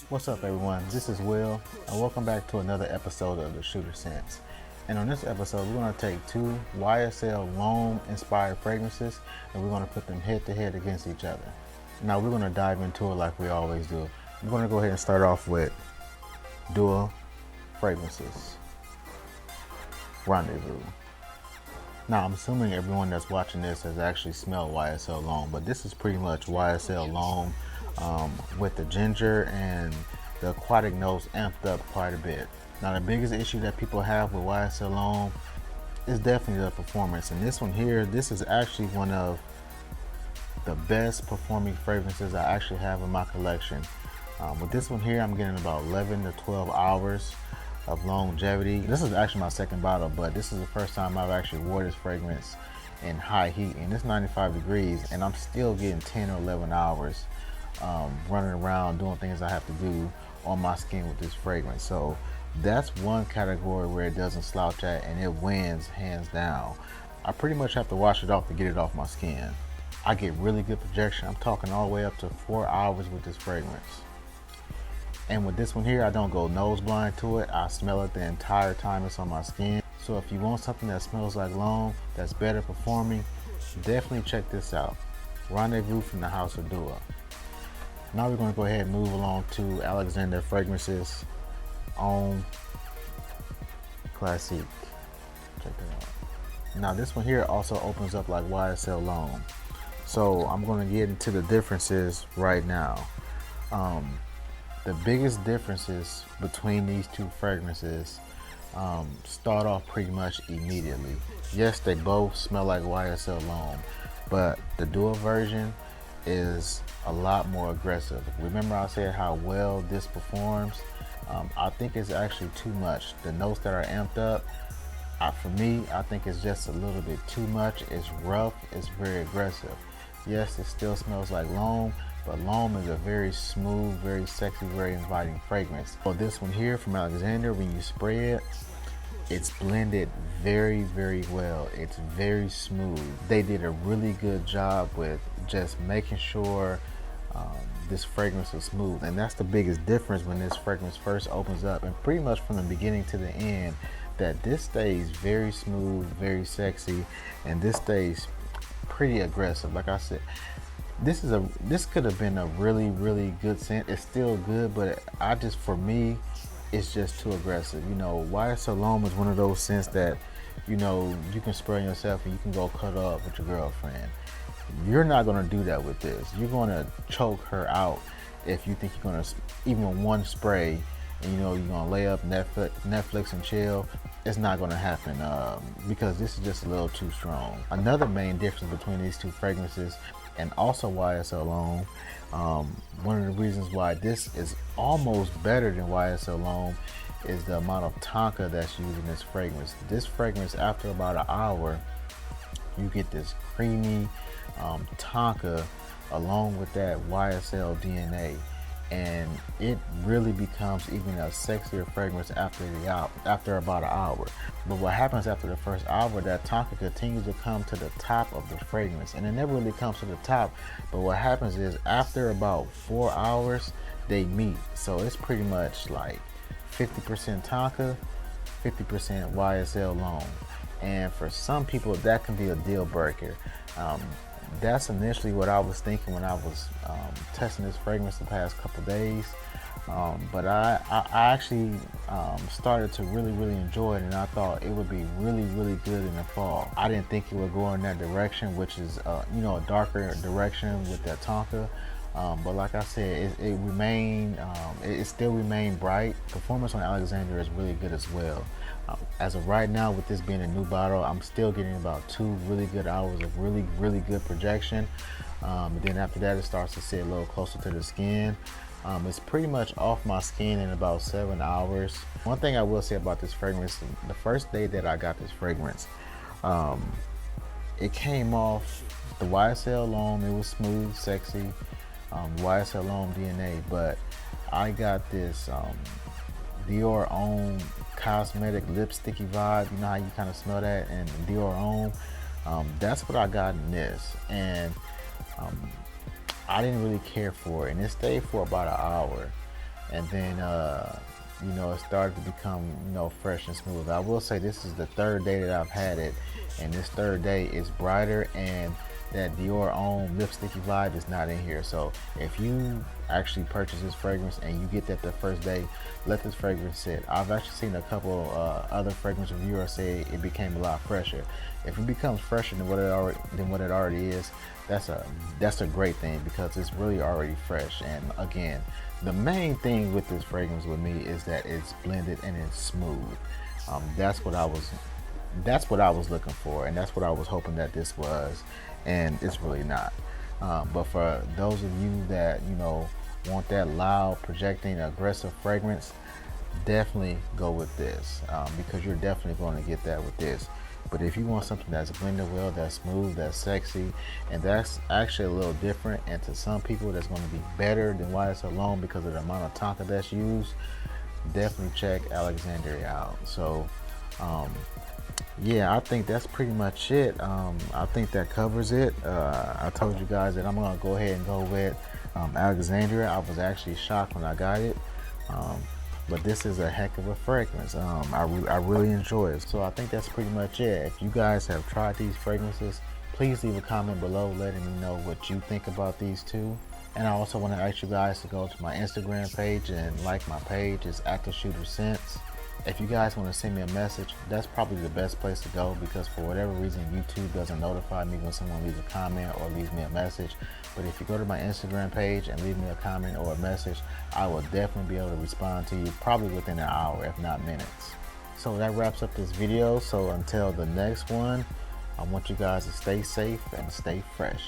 What's up, everyone? This is Will, and welcome back to another episode of the Shooter Sense. And on this episode, we're going to take two YSL Homme inspired fragrances, and we're going to put them head to head against each other. Now, we're going to dive into it like we always do. We're going to go ahead and start off with dual fragrances. Rendezvous. Now, I'm assuming everyone that's watching this has actually smelled YSL Homme, but this is pretty much YSL Homme with the ginger and the aquatic notes amped up quite a bit. Now, the biggest issue that people have with YSL Homme is definitely the performance. And this one here, this is actually one of the best performing fragrances I actually have in my collection. With this one here, I'm getting about 11 to 12 hours of longevity. This is actually my second bottle, but this is the first time I've actually wore this fragrance in high heat, and it's 95 degrees, and I'm still getting 10 or 11 hours running around doing things I have to do on my skin with this fragrance. So that's one category where it doesn't slouch at, and it wins hands down. I pretty much have to wash it off to get it off my skin. I get really good projection. I'm talking all the way up to 4 hours with this fragrance. And with this one here, I don't go nose blind to it. I smell it the entire time it's on my skin. So if you want something that smells like Homme, that's better performing, definitely check this out. Rendezvous from the House of Dua. Now we're going to go ahead and move along to Alexandria Fragrances Homme Classique. Check that out. Now this one here also opens up like YSL Homme. So I'm going to get into the differences right now. The biggest differences between these two fragrances start off pretty much immediately. Yes, they both smell like YSL Homme, but the dual version is a lot more aggressive. Remember I said how well this performs? I think it's actually too much. The notes that are amped up, for me, I think it's just a little bit too much. It's rough, it's very aggressive. Yes, it still smells like Homme, but Homme is a very smooth, very sexy, very inviting fragrance. So this one here from Alexandria, when you spray it, it's blended very, very well. It's very smooth. They did a really good job with just making sure this fragrance is smooth. And that's the biggest difference when this fragrance first opens up, and pretty much from the beginning to the end, that this stays very smooth, very sexy, and this stays pretty aggressive. Like I said, this could have been a really, really good scent. It's still good, but for me, it's just too aggressive. You know, YSL Homme is one of those scents that, you know, you can spray on yourself and you can go cuddle up with your girlfriend. You're not gonna do that with this. You're gonna choke her out if you think you're gonna, even one spray, and you know you're gonna lay up Netflix and chill. It's not gonna happen because this is just a little too strong. Another main difference between these two fragrances, and also YSL Homme, one of the reasons why this is almost better than YSL Homme is the amount of tonka that's used in this fragrance. This fragrance, after about an hour, you get this creamy tonka along with that YSL DNA, and it really becomes even a sexier fragrance after about an hour. But what happens after the first hour, that tonka continues to come to the top of the fragrance, and it never really comes to the top, but what happens is after about 4 hours they meet. So it's pretty much like 50% tonka, 50% YSL Homme, and for some people that can be a deal breaker. That's initially what I was thinking when I was testing this fragrance the past couple days, but I actually started to really, really enjoy it, and I thought it would be really, really good in the fall. I didn't think it would go in that direction, which is you know, a darker direction with that tonka, but like I said, it still remained bright. Performance on Alexandria is really good as well. As of right now, with this being a new bottle, I'm still getting about 2 really good hours of really, really good projection. And then after that, it starts to sit a little closer to the skin. It's pretty much off my skin in about 7 hours. One thing I will say about this fragrance, the first day that I got this fragrance, it came off the YSL Homme. It was smooth, sexy, YSL Homme DNA, but I got this Dior Homme cosmetic lipsticky vibe. You know how you kind of smell that in Dior Homme? That's what I got in this, and I didn't really care for it, and it stayed for about an hour. and then you know, it started to become, you know, fresh and smooth. I will say this is the third day that I've had it, and this third day is brighter, and that Dior Homme lipsticky vibe is not in here. So if you actually purchase this fragrance and you get that the first day, let this fragrance sit. I've actually seen a couple other fragrance reviewers say it became a lot fresher. If it becomes fresher than what it already is, that's a great thing, because it's really already fresh. And again, the main thing with this fragrance with me is that it's blended and it's smooth. That's what I was looking for, and that's what I was hoping that this was, and it's really not. But for those of you that, you know, want that loud, projecting, aggressive fragrance, definitely go with this, because you're definitely going to get that with this. But if you want something that's blended well, that's smooth, that's sexy, and that's actually a little different, and to some people that's going to be better than YSL Homme because of the amount of tonka that's used, definitely check Alexandria out. So yeah, I think that's pretty much it. I think that covers it. I told you guys that I'm gonna go ahead and go with Alexandria. I was actually shocked when I got it, but this is a heck of a fragrance. I really enjoy it. So I think that's pretty much it. If you guys have tried these fragrances, please leave a comment below letting me know what you think about these two. And I also want to ask you guys to go to my Instagram page and like my page. It's Active Shooter Sense. If you guys want to send me a message, that's probably the best place to go, because for whatever reason YouTube doesn't notify me when someone leaves a comment or leaves me a message. But if you go to my Instagram page and leave me a comment or a message, I will definitely be able to respond to you probably within an hour, if not minutes. So that wraps up this video. So until the next one, I want you guys to stay safe and stay fresh.